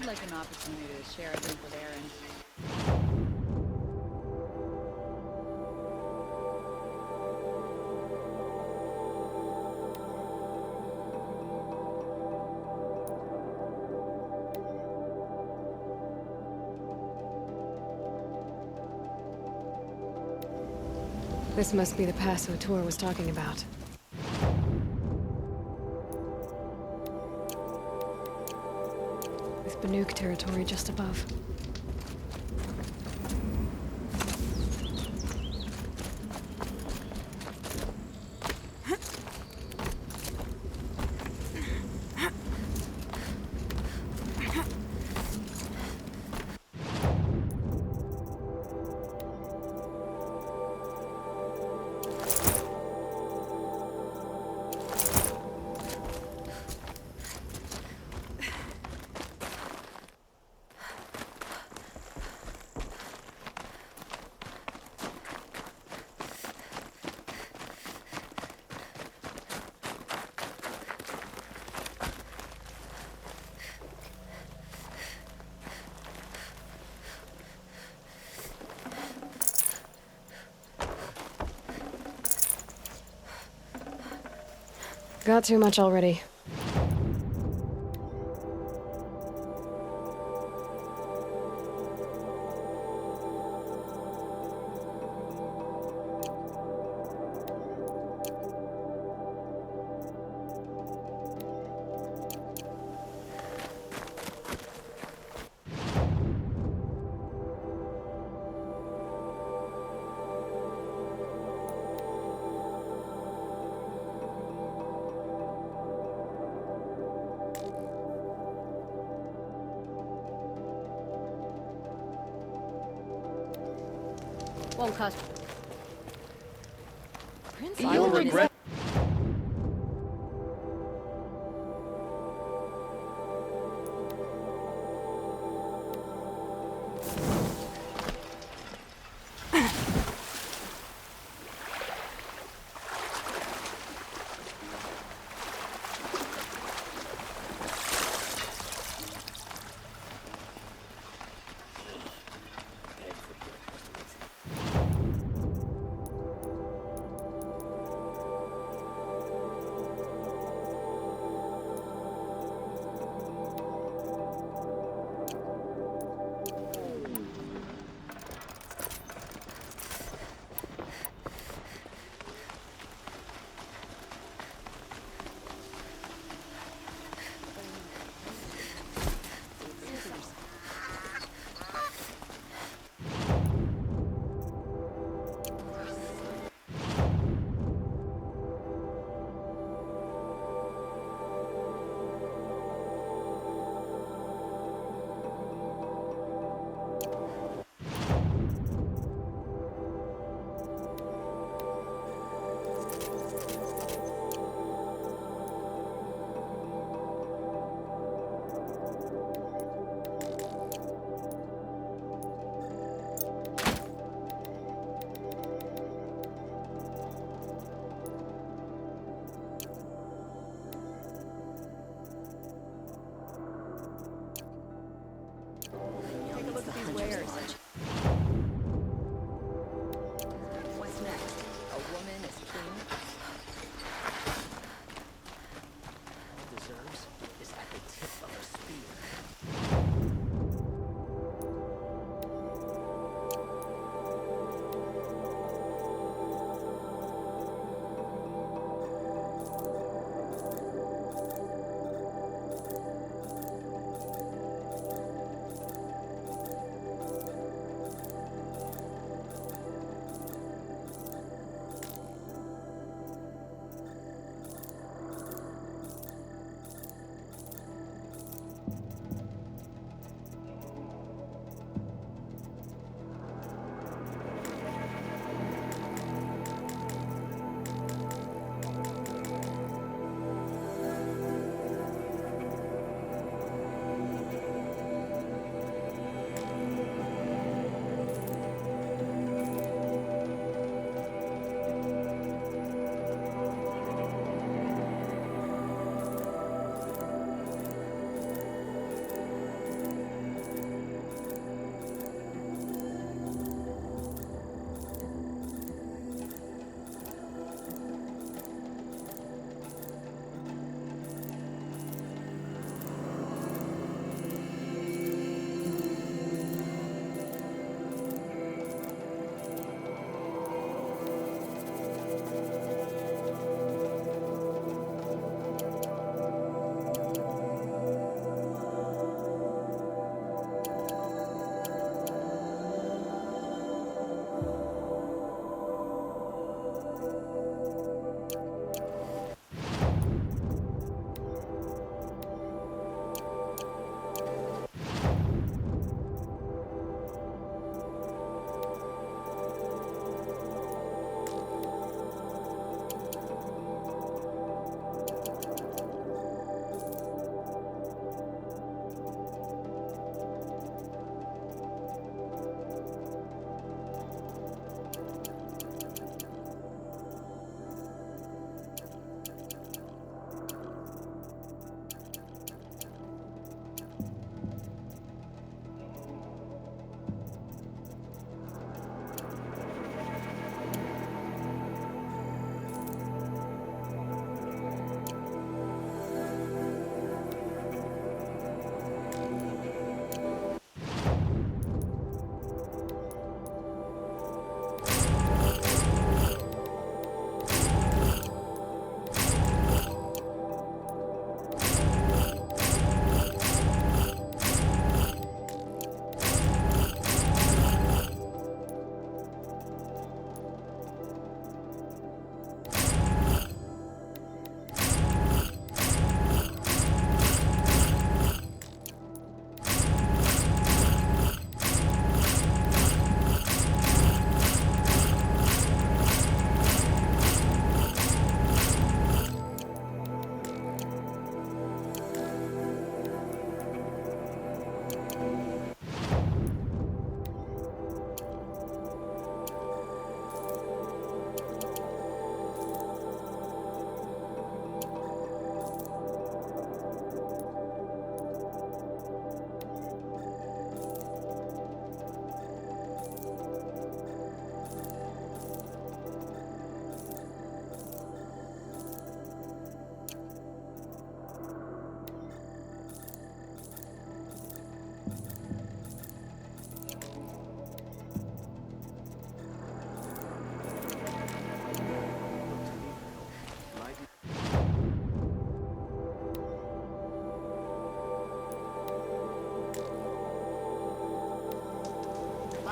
I'd like an opportunity to share a drink with Aaron. This must be the pass O'Toole was talking about. With Banuk territory just above. Got too much already. Won't cost. Prince, You'll regret. Take a look at these wares. What's next? A woman is king? Deserves is at the tip of a spear.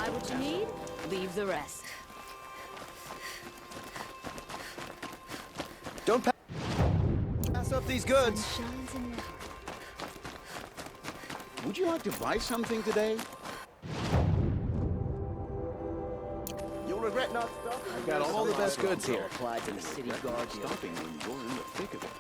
Buy what you need, leave the rest. Don't pass up these goods. Shines in your heart. Would you like to buy something today? You'll regret not stopping. I've got all the best goods here. Applied to the city guard deal. Stopping when you're in the thick of it.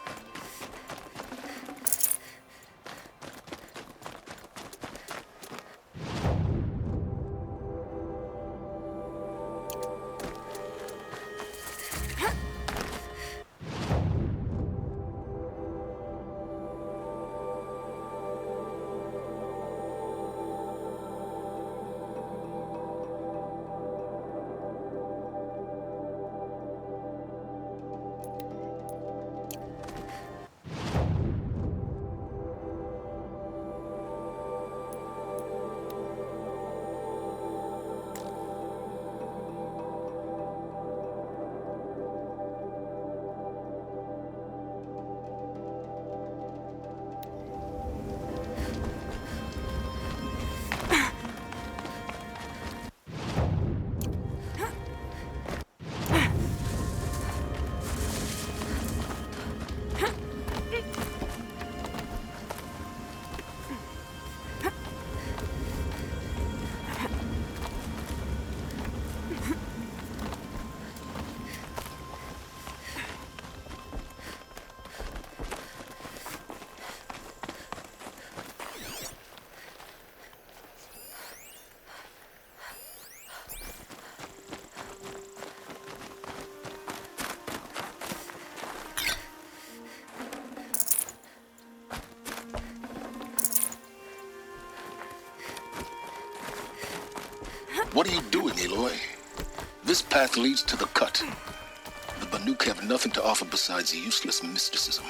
What are you doing, Aloy? This path leads to the cut. The Banuk have nothing to offer besides useless mysticism.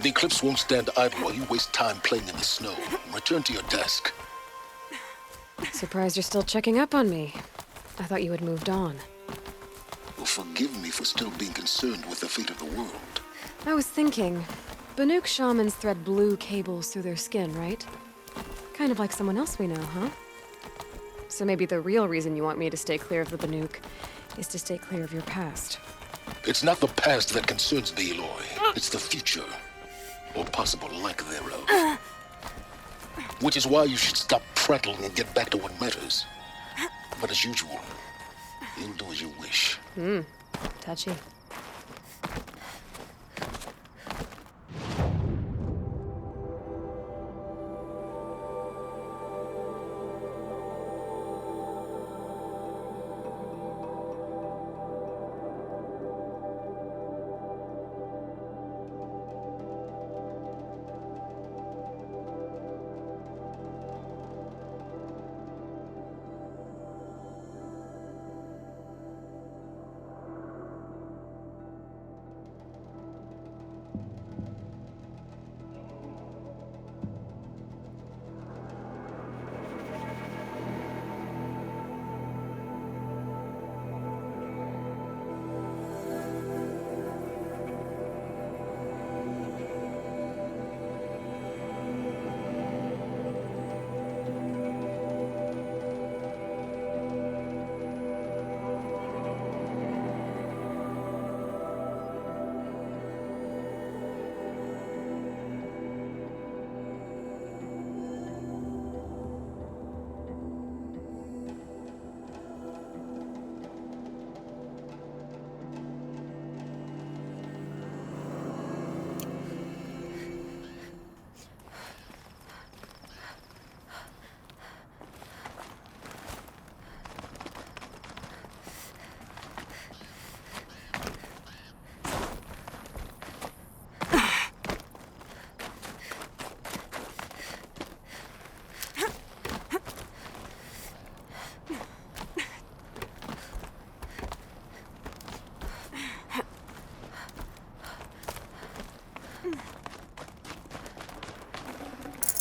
The Eclipse won't stand idle while you waste time playing in the snow. Return to your desk. Surprised you're still checking up on me. I thought you had moved on. Well, forgive me for still being concerned with the fate of the world. I was thinking, Banuk shamans thread blue cables through their skin, right? Kind of like someone else we know, huh? So maybe the real reason you want me to stay clear of the Banuk is to stay clear of your past. It's not the past that concerns me, Aloy. It's the future. Or possible lack thereof. Which is why you should stop prattling and get back to what matters. But as usual, you'll do as you wish. Touchy.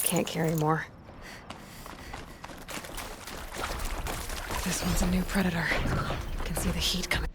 Can't carry more. This one's a new predator. I can see the heat coming.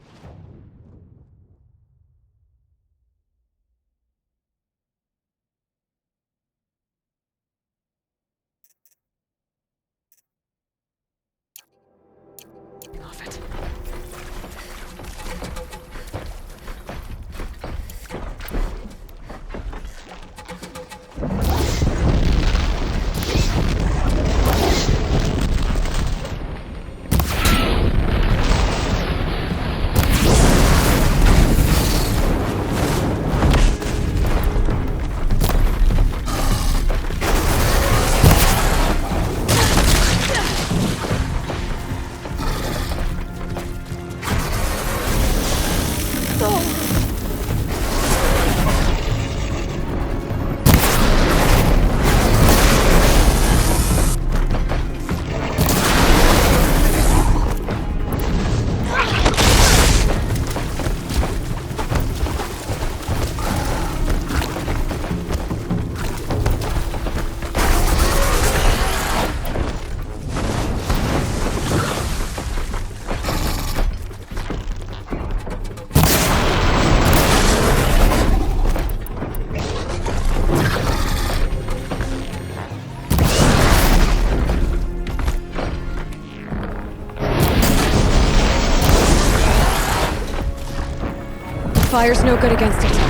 Fire's no good against it.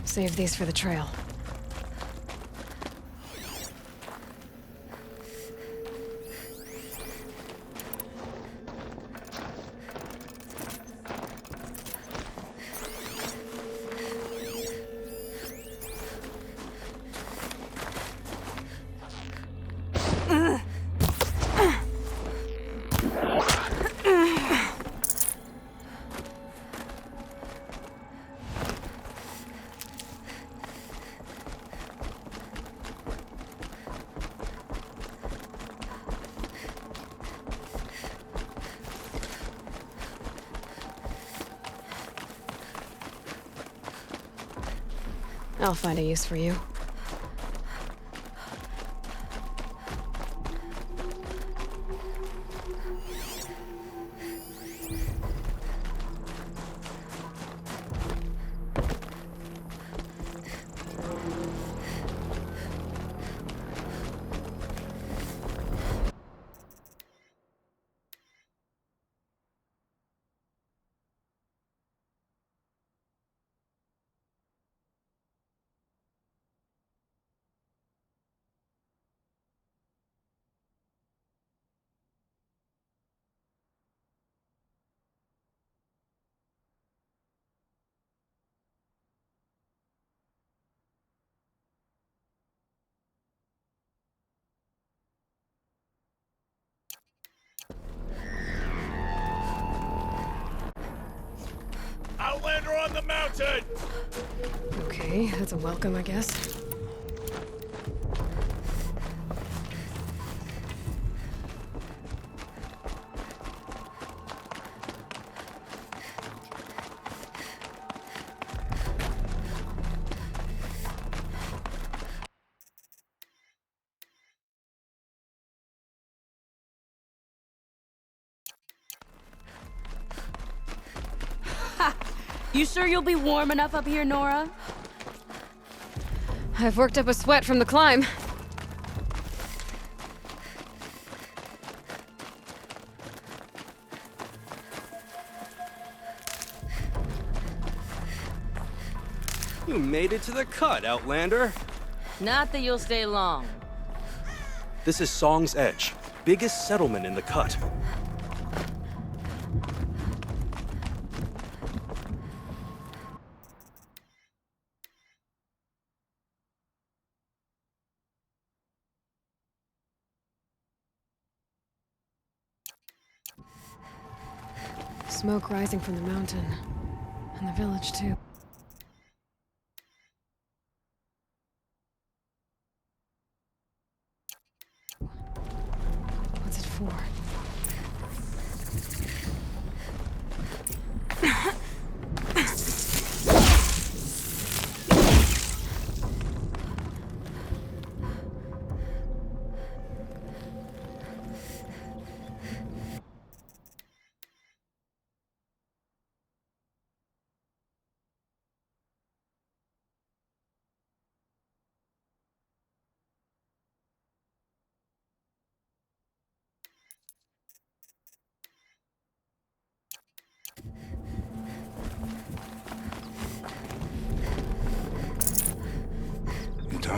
Save these for the trail. I'll find a use for you. Outlander on the mountain! Okay, that's a welcome, I guess. You sure you'll be warm enough up here, Nora? I've worked up a sweat from the climb. You made it to the cut, Outlander. Not that you'll stay long. This is Song's Edge, biggest settlement in the cut. Smoke rising from the mountain. And the village, too. What's it for?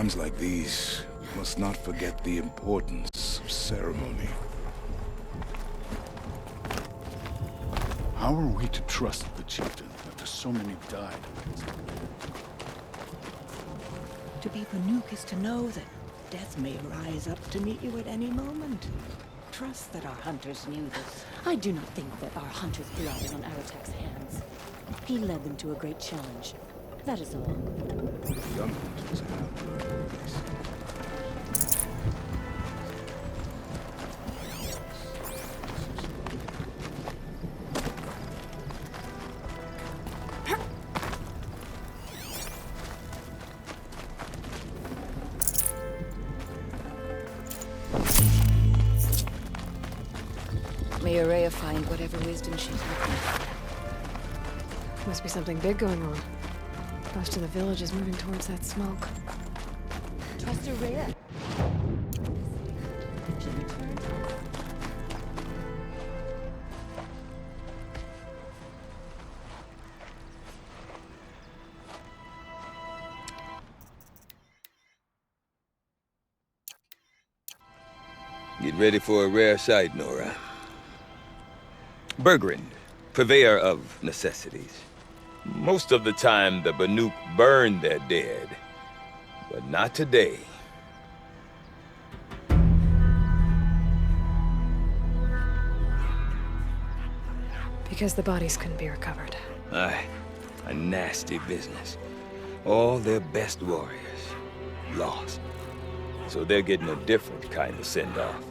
times like these, we must not forget the importance of ceremony. How are we to trust the chieftain after so many died? To be Banuk is to know that death may rise up to meet you at any moment. Trust that our hunters knew this. I do not think that our hunters bled on Aratek's hands. He led them to a great challenge. That is all. Young hunters have learned this. May Araya find whatever wisdom she's looking for. Must be something big going on. Most of the village is moving towards that smoke. Trust Araya. She returned. Get ready for a rare sight, Nora. Bergrand, purveyor of necessities. Most of the time, the Banuk burn their dead. But not today. Because the bodies couldn't be recovered. Aye, a nasty business. All their best warriors lost. So they're getting a different kind of send-off.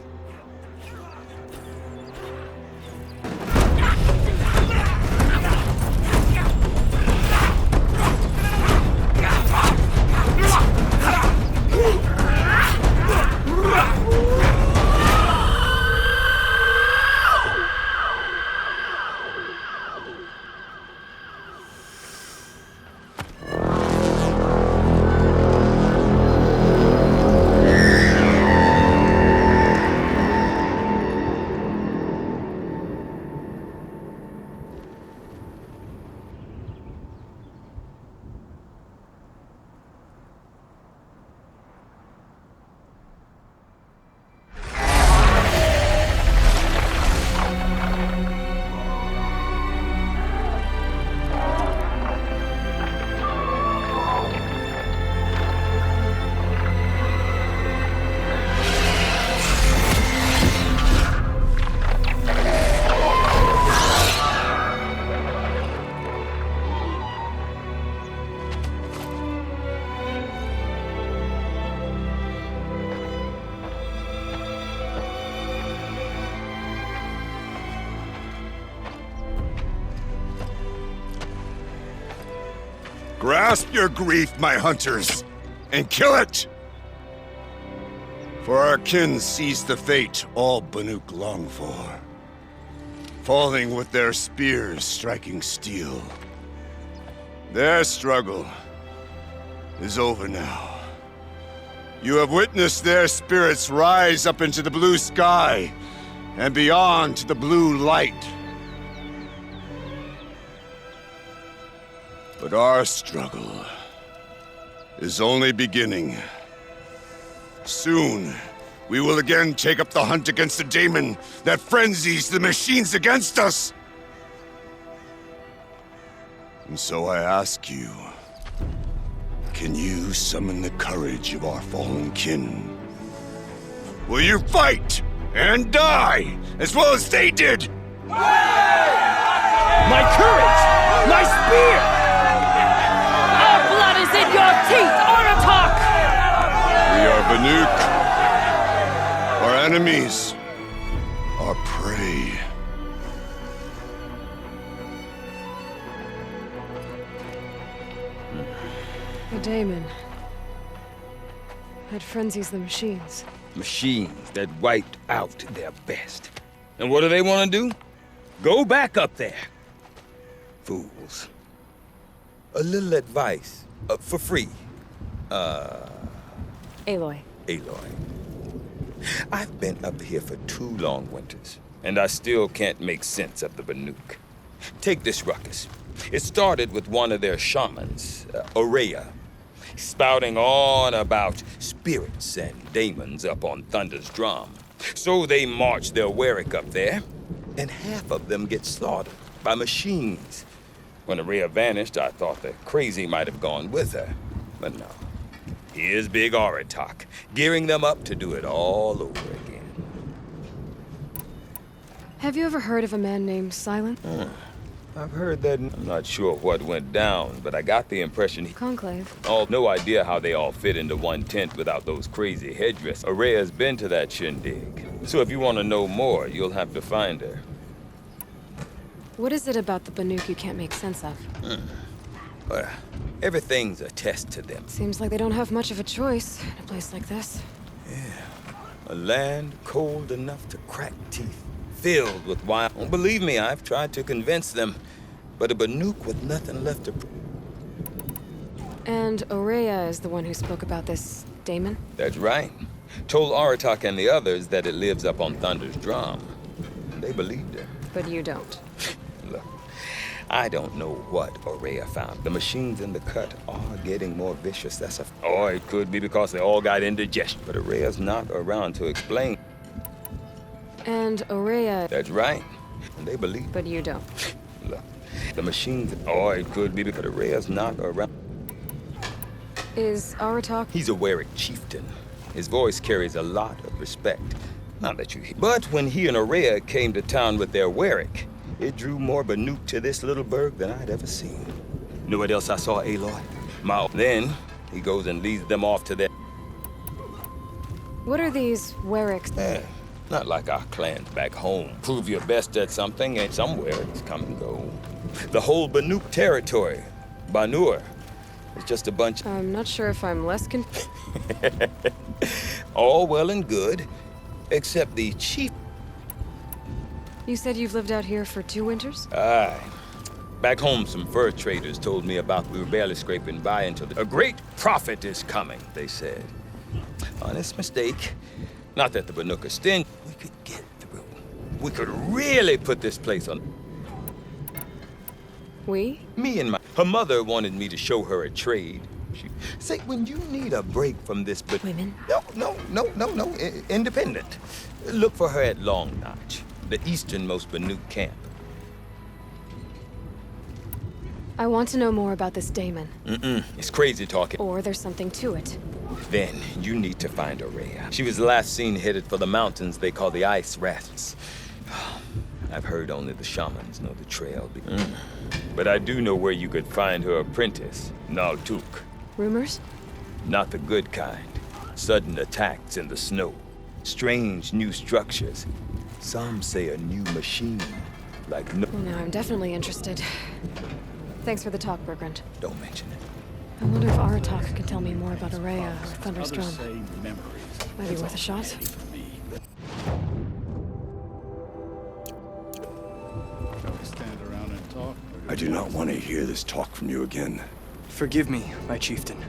Grasp your grief, my hunters, and kill it! For our kin sees the fate all Banuk long for. Falling with their spears striking steel. Their struggle is over now. You have witnessed their spirits rise up into the blue sky and beyond to the blue light. But our struggle is only beginning. Soon, we will again take up the hunt against the daemon that frenzies the machines against us. And so I ask you, can you summon the courage of our fallen kin? Will you fight and die as well as they did? My courage! My spear! Our blood is in your teeth, Aratak! We are Banuk. Our enemies are prey. The daemon. It frenzies the machines. Machines that wiped out their best. And what do they want to do? Go back up there. Fools. A little advice, for free. Aloy. Aloy. I've been up here for 2 long winters, and I still can't make sense of the Banuk. Take this ruckus. It started with one of their shamans, Araya. spouting on about spirits and demons up on Thunder's drum. So they march their Warwick up there, and half of them get slaughtered by machines. When Araya vanished, I thought the crazy might have gone with her, but no. Here's Big Aratak, gearing them up to do it all over again. Have you ever heard of a man named Silent? I've heard that. I'm not sure what went down, but I got the impression he... Conclave. No idea how they all fit into one tent without those crazy headdress. Araya's been to that shindig. So if you want to know more, you'll have to find her. What is it about the Banuk you can't make sense of? Well, everything's a test to them. Seems like they don't have much of a choice in a place like this. A land cold enough to crack teeth, filled with wild... Oh, believe me, I've tried to convince them, but a Banuk with nothing left to... And Araya is the one who spoke about this daemon? That's right. Told Aratak and the others that it lives up on Thunder's drum. They believed her. But you don't. Look, I don't know what Araya found. The machines in the cut are getting more vicious. Or it could be because they all got indigestion. But Araya's not around to explain. And Araya... That's right. And they believe. But you don't. Look, the machines... Or it could be because Araya's not around. Is Aratak... He's a Warwick chieftain. His voice carries a lot of respect. Not that you hear. But when he and Araya came to town with their Warwick, it drew more Banuk to this little burg than I'd ever seen. Know what else I saw, Aloy? Then, he goes and leads them off to their... What are these Warwicks? Not like our clans back home. Prove your best at something, and somewhere it's come and go. The whole Banuk territory, Banur, is just a bunch... I'm not sure if I'm less confused. All well and good, except the chief... You said you've lived out here for 2 winters? Aye. Back home, some fur traders told me about we were barely scraping by until a great prophet is coming, they said. Honest mistake. Not that the Banuk are stingy. We could get through. We could really put this place on... We? Me and my... Her mother wanted me to show her a trade. She say, when you need a break from this... But women? No. Independent. Look for her at Long Notch, the easternmost Banuk camp. I want to know more about this daemon. It's crazy talking. Or there's something to it. Then you need to find Araya. She was last seen headed for the mountains they call the Ice Rafts. I've heard only the shamans know the trail. But I do know where you could find her apprentice, Naltuk. Rumors? Not the good kind. Sudden attacks in the snow. Strange new structures. Some say a new machine. Like no... Well, now I'm definitely interested. Thanks for the talk, Bergrand. Don't mention it. I wonder if Aratak can tell me more about Araya or Thunder's Others drum. say memories. Might be worth a shot. For me. Shall we stand around and talk? I do not want to hear this talk from you again. Forgive me, my chieftain.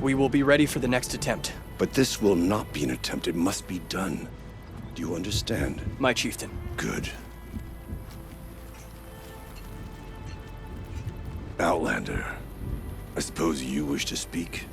We will be ready for the next attempt. But this will not be an attempt. It must be done. Do you understand? My chieftain. Good. Outlander, I suppose you wish to speak?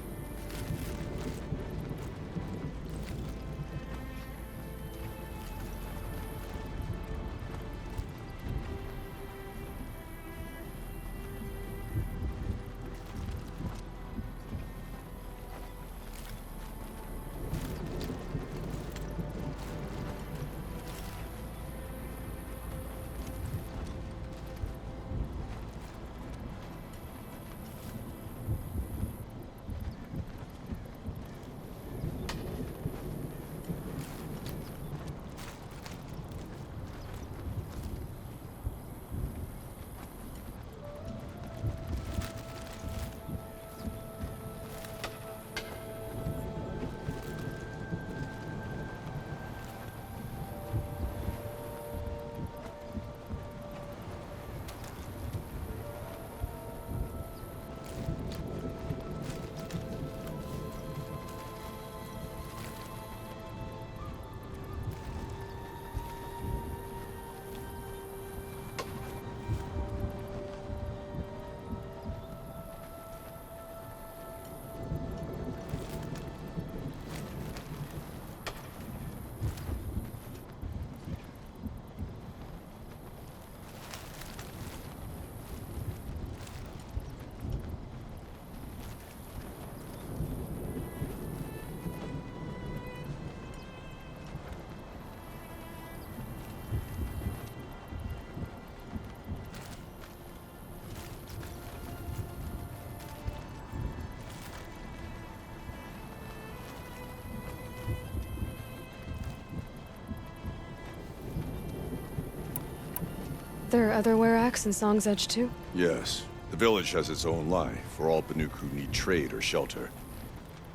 there other Weraks in Song's Edge too? Yes. The village has its own life for all Banuk who need trade or shelter.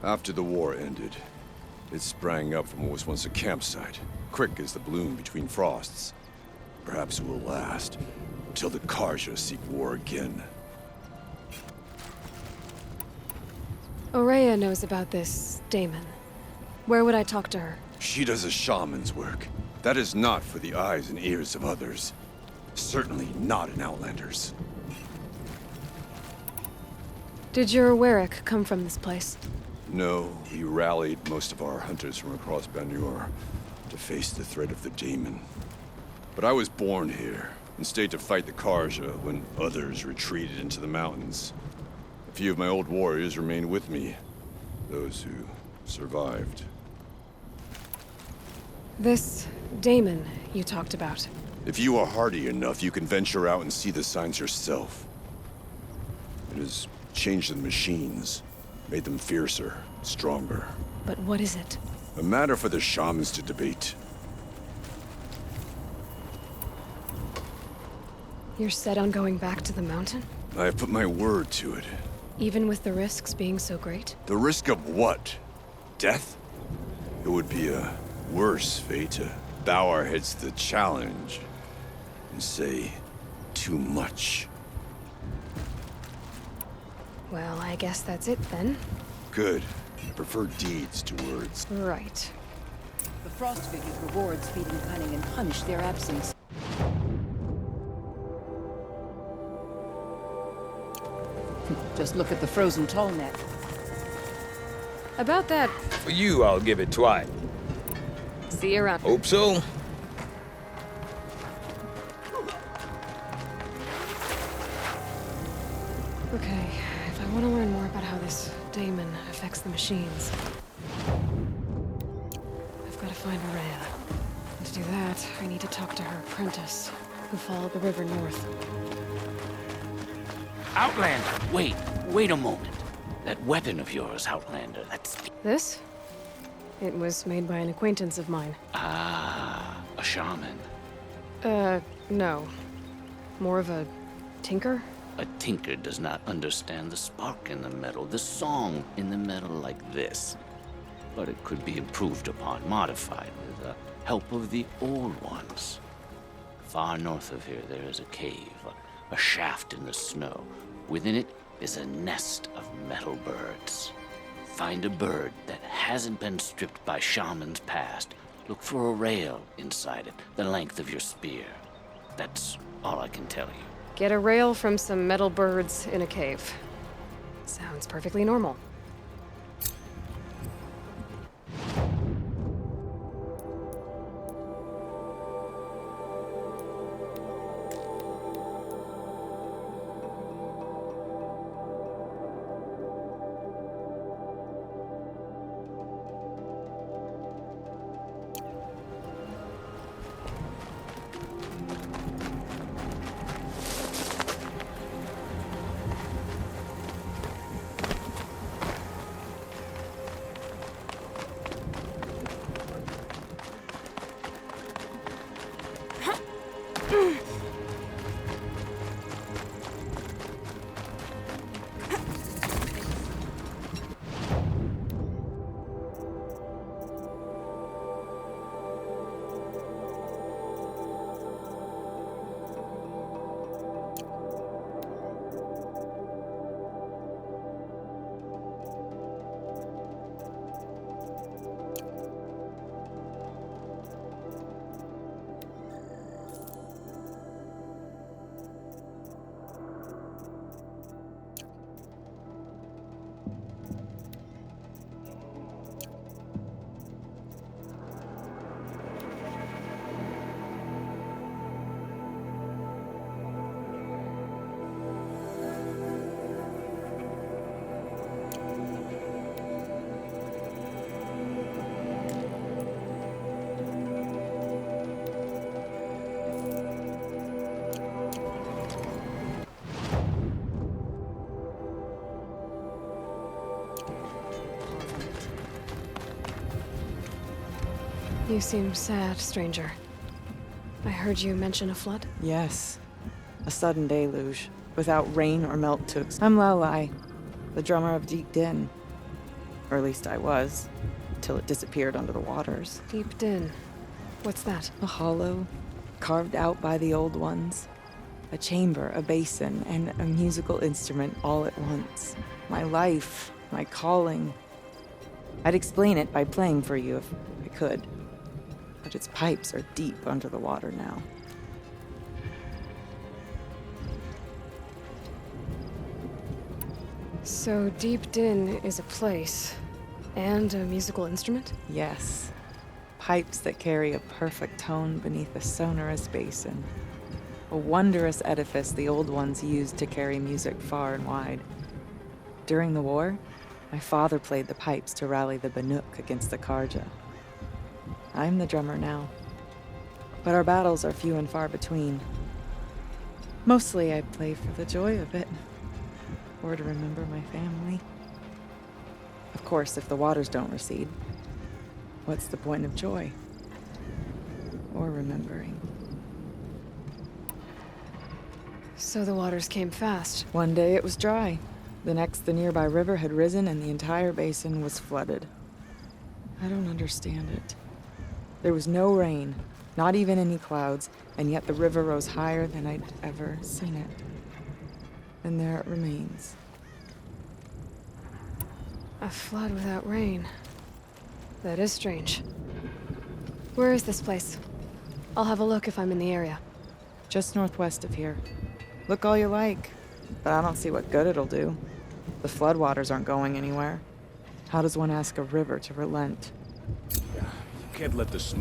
After the war ended, it sprang up from what was once a campsite, quick as the bloom between frosts. Perhaps it will last, until the Karja seek war again. Aurea knows about this Damon. Where would I talk to her? She does a shaman's work. That is not for the eyes and ears of others. Certainly not an Outlander's. Did your Werak come from this place? No, we rallied most of our hunters from across Banur to face the threat of the Daemon. But I was born here, and stayed to fight the Karja when others retreated into the mountains. A few of my old warriors remained with me, those who survived. This Damon you talked about. If you are hardy enough, you can venture out and see the signs yourself. It has changed the machines, made them fiercer, stronger. But what is it? A matter for the shamans to debate. You're set on going back to the mountain? I have put my word to it. Even with the risks being so great? The risk of what? Death? It would be a worse fate to bow our heads to the challenge and say too much. Well, I guess that's it then. Good. I prefer deeds to words. Right. The Frost figures reward speed and cunning and punish their absence. Just look at the frozen tall net. About that, For you, I'll give it twice. see you around. Hope so. Okay, if I want to learn more about how this Daemon affects the machines, I've got to find Aurea. And to do that, I need to talk to her apprentice, who followed the river north. Outlander, wait a moment. That weapon of yours, Outlander, that's... This? It was made by an acquaintance of mine. Ah, a shaman. No. More of a tinker? A tinker does not understand the spark in the metal, the song in the metal like this. But it could be improved upon, modified with the help of the old ones. Far north of here, there is a cave, a shaft in the snow. Within it is a nest of metal birds. Find a bird that hasn't been stripped by shamans past. Look for a rail inside it, the length of your spear. That's all I can tell you. Get a rail from some metal birds in a cave. Sounds perfectly normal. You seem sad, stranger. I heard you mention a flood? Yes. A sudden deluge, without rain or melt to I'm Laolai, the drummer of Deep Din. Or at least I was, till it disappeared under the waters. Deep Din. What's that? A hollow, carved out by the old ones. A chamber, a basin, and a musical instrument all at once. My life, my calling. I'd explain it by playing for you if I could. But its pipes are deep under the water now. So Deep Din is a place and a musical instrument? Yes. Pipes that carry a perfect tone beneath a sonorous basin. A wondrous edifice the old ones used to carry music far and wide. During the war, my father played the pipes to rally the Banuk against the Karja. I'm the drummer now. But our battles are few and far between. Mostly I play for the joy of it. Or to remember my family. Of course, if the waters don't recede, what's the point of joy? Or remembering? So the waters came fast. One day it was dry. The next, the nearby river had risen and the entire basin was flooded. I don't understand it. There was no rain, not even any clouds, and yet the river rose higher than I'd ever seen it. And there it remains. A flood without rain. That is strange. Where is this place? I'll have a look if I'm in the area. Just northwest of here. Look all you like, but I don't see what good it'll do. The floodwaters aren't going anywhere. How does one ask a river to relent? You can't let this...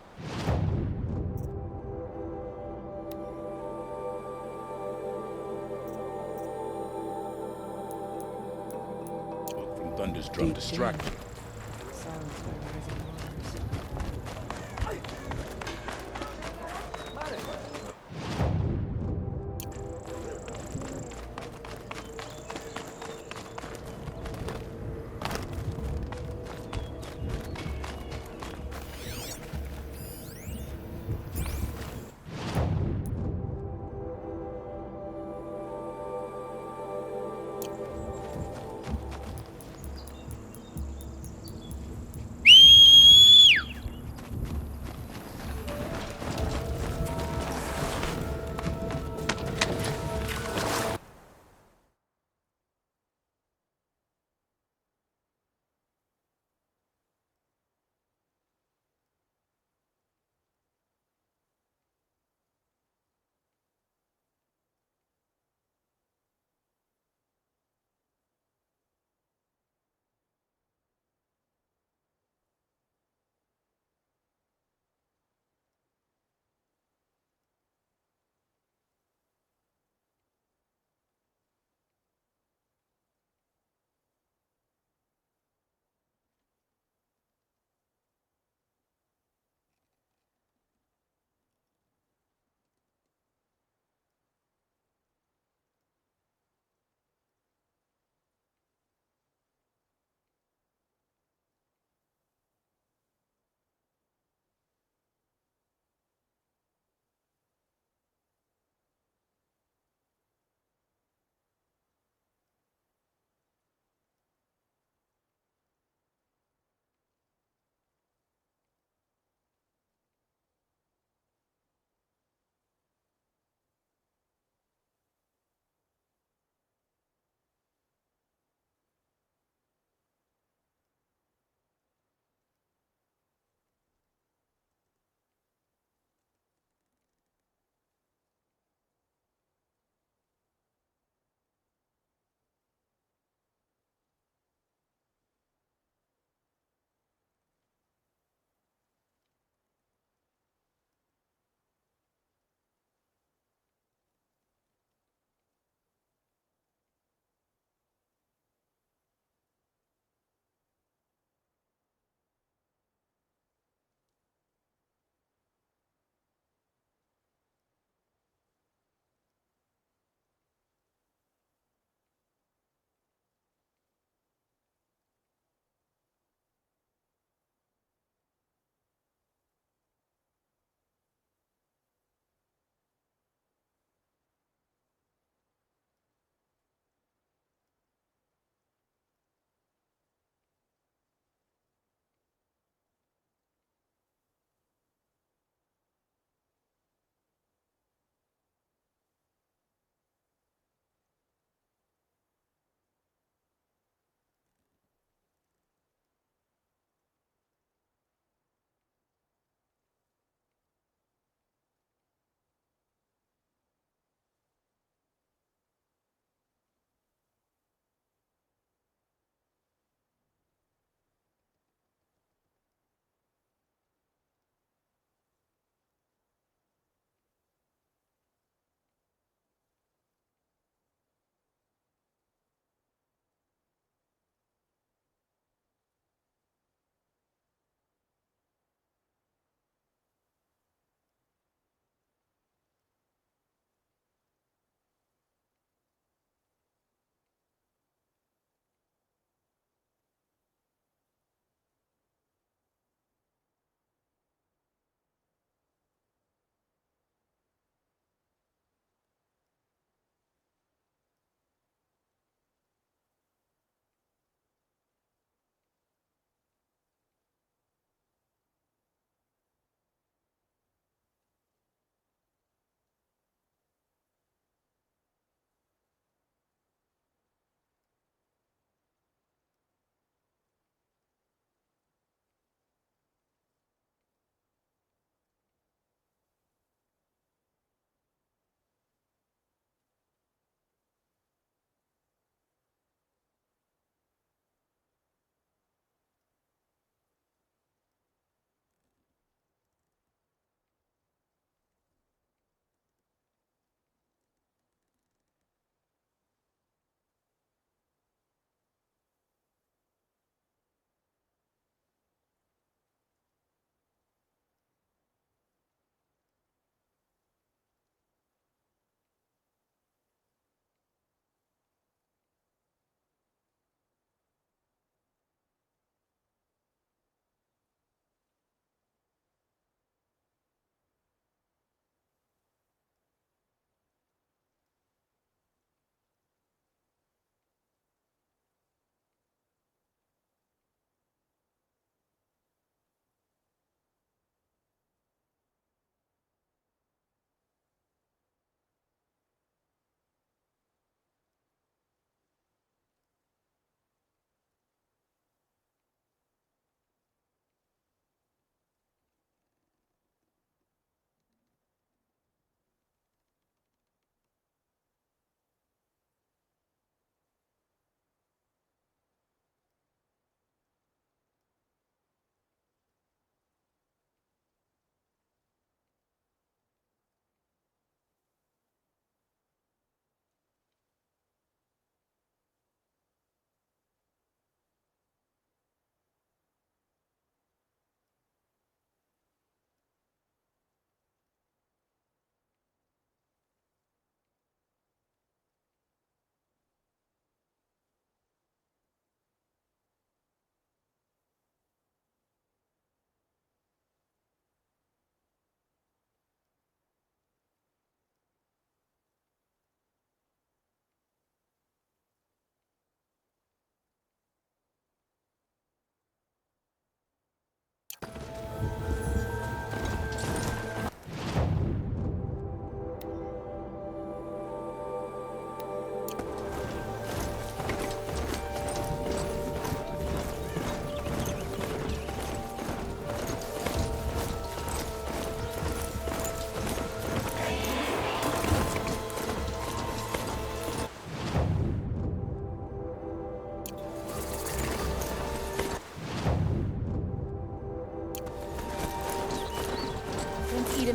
Smoke from Thunder's drum distract you.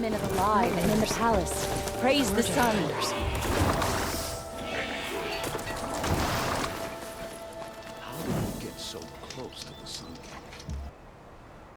women alive and in the palace. Praise the sun.